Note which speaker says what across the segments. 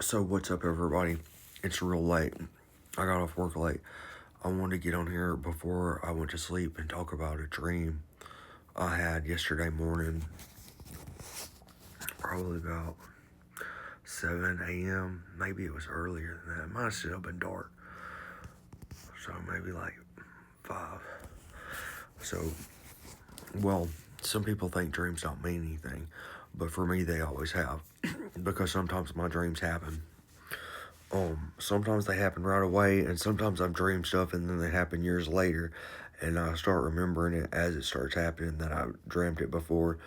Speaker 1: So what's up, everybody? It's real late. I got off work late. I wanted to get on here before I went to sleep and talk about a dream I had yesterday morning, probably about 7 a.m. Maybe it was earlier than that. It might have still been dark. So maybe like 5. So, well, some people think dreams don't mean anything, but for me, they always have. Because sometimes my dreams happen. Sometimes they happen right away, and sometimes I've dreamed stuff and then they happen years later, and I start remembering it as it starts happening that I dreamt it before,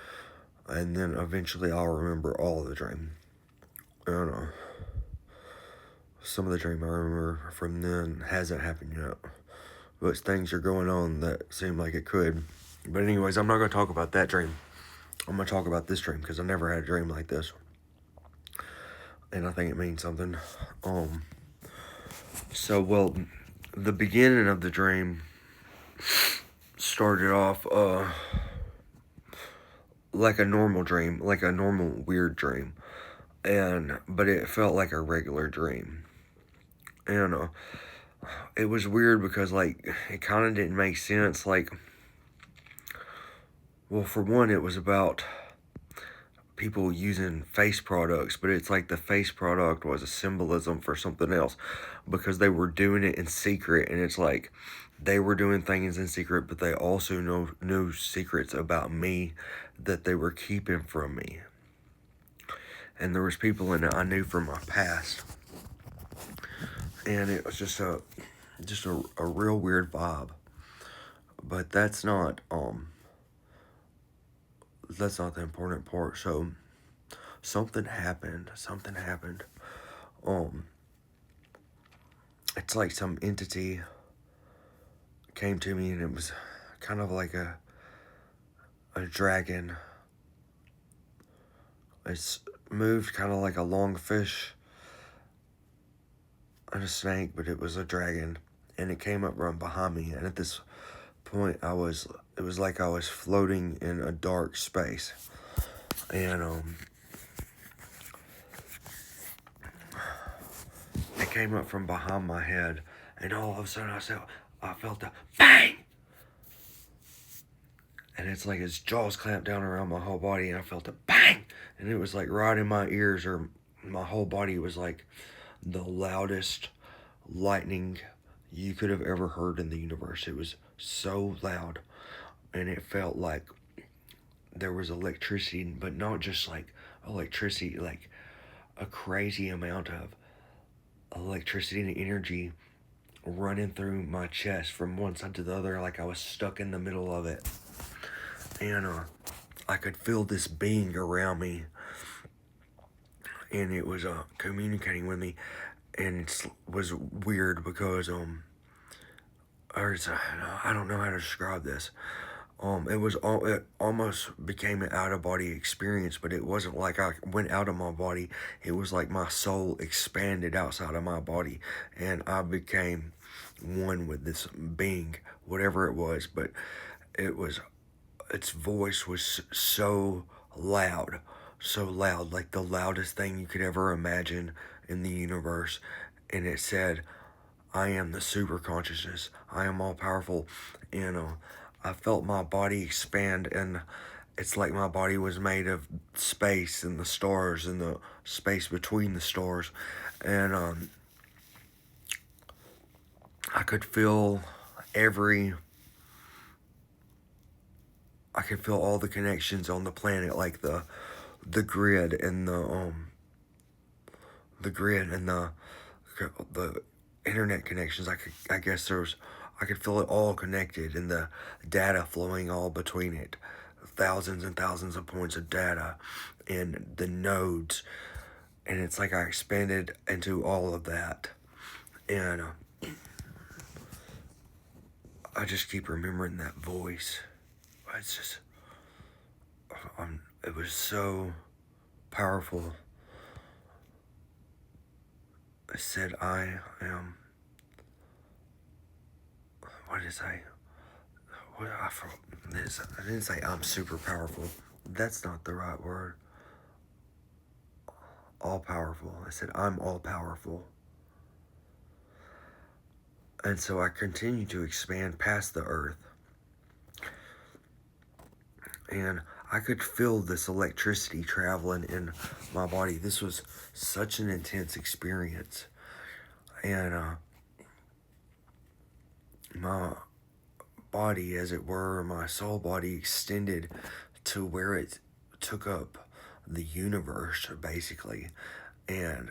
Speaker 1: and then eventually I'll remember all of the dream. And some of the dream I remember from then hasn't happened yet, but things are going on that seem like it could. But anyways, I'm not going to talk about that dream. I'm going to talk about this dream because I never had a dream like this, and I think it means something. Well, the beginning of the dream started off like a normal dream, like a normal weird dream, but it felt like a regular dream. And it was weird because like it kind of didn't make sense. Like, well, for one, it was about people using face products, but it's like the face product was a symbolism for something else because they were doing it in secret, and it's like they were doing things in secret, but they also knew secrets about me that they were keeping from me. And there was people in it I knew from my past, and it was just a real weird vibe. But that's not the important part. So something happened. Um, it's like some entity came to me, and it was kind of like a dragon. It's moved kind of like a long fish and a snake, but it was a dragon, and it came up right behind me. And at this point, it was like I was floating in a dark space, and it came up from behind my head, and all of a sudden I felt a bang, and it's like its jaws clamped down around my whole body, and I felt a bang, and it was like right in my ears, or my whole body was like the loudest lightning you could have ever heard in the universe. It was so loud, and it felt like there was electricity, but not just like electricity, like a crazy amount of electricity and energy running through my chest from one side to the other, like I was stuck in the middle of it. And I could feel this being around me, and it was communicating with me, and it was weird because I don't know how to describe this. It almost became an out of body experience, but it wasn't like I went out of my body. It was like my soul expanded outside of my body, and I became one with this being, whatever it was. But its voice was so loud, like the loudest thing you could ever imagine in the universe. And it said, I am the super consciousness. I am all powerful. And I felt my body expand, and it's like my body was made of space and the stars and the space between the stars. And I could feel I could feel all the connections on the planet, like the grid and the internet connections. I guess I could feel it all connected, and the data flowing all between it, thousands and thousands of points of data, and the nodes, and it's like I expanded into all of that, and I just keep remembering that voice. It's just, it was so powerful. It said, I am. What did it say? I didn't say I'm super powerful. That's not the right word. all powerful. I said, I'm all powerful. And so I continued to expand past the earth. And I could feel this electricity traveling in my body. This was such an intense experience. And my body, as it were, my soul body extended to where it took up the universe, basically. And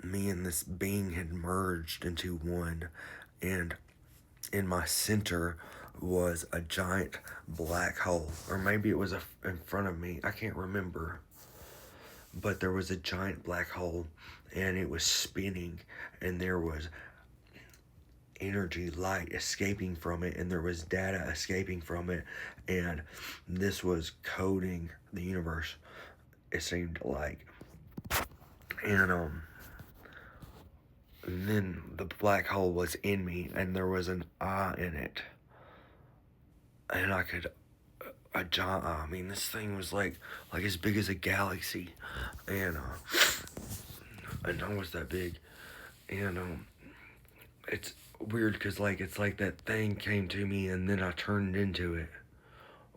Speaker 1: me and this being had merged into one. And in my center was a giant black hole. Or maybe it was in front of me. I can't remember. But there was a giant black hole, and it was spinning, and there was energy, light escaping from it, and there was data escaping from it, and this was coding the universe, it seemed like. And then the black hole was in me, and there was an eye in it, and I could a giant eye. I mean, this thing was like as big as a galaxy, and I was that big. And it's weird because it's like that thing came to me, and then I turned into it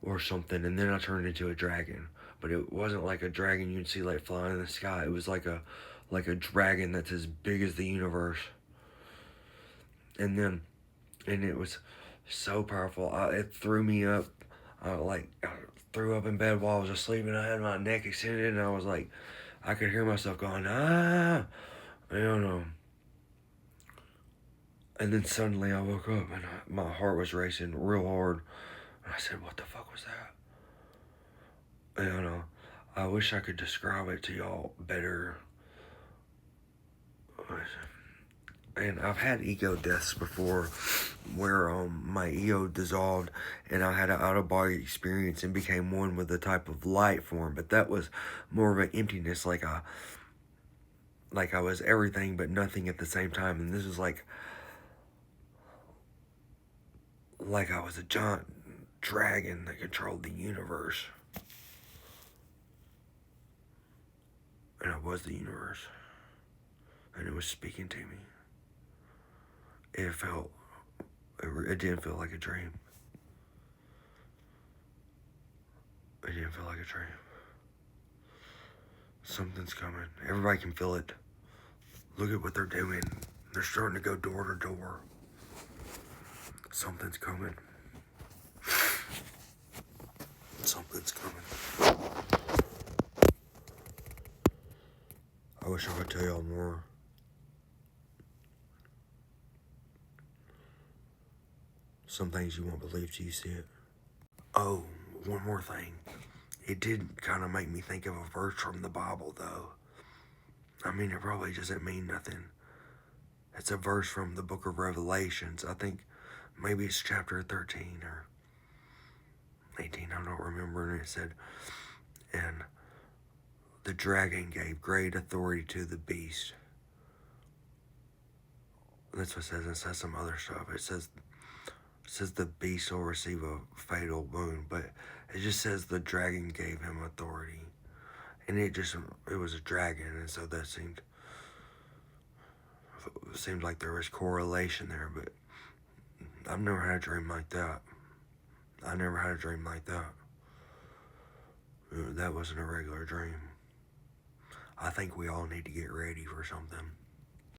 Speaker 1: or something, and then I turned into a dragon. But it wasn't like a dragon you'd see like flying in the sky. It was like a dragon that's as big as the universe. And it was so powerful. It threw me up. I threw up in bed while I was asleep, and I had my neck extended, and I was like, I could hear myself going, ah, I don't know. And then suddenly I woke up, and my heart was racing real hard. And I said, what the fuck was that? And I wish I could describe it to y'all better. And I've had ego deaths before where my ego dissolved, and I had an out-of-body experience and became one with a type of light form. But that was more of an emptiness, like I was everything but nothing at the same time. And this was like I was a giant dragon that controlled the universe. And I was the universe. And it was speaking to me. It didn't feel like a dream. It didn't feel like a dream. Something's coming. Everybody can feel it. Look at what they're doing. They're starting to go door to door. Something's coming. Something's coming. I wish I could tell y'all more. Some things you won't believe till you see it. Oh, one more thing. It did kind of make me think of a verse from the Bible, though. I mean, it probably doesn't mean nothing. It's a verse from the book of Revelations. I think maybe it's chapter 13 or 18. I don't remember. And it said, and the dragon gave great authority to the beast. That's what it says. It says some other stuff. It says the beast will receive a fatal wound, but it just says the dragon gave him authority. And it was a dragon, and so that seemed like there was correlation there, but I've never had a dream like that. I never had a dream like that. That wasn't a regular dream. I think we all need to get ready for something.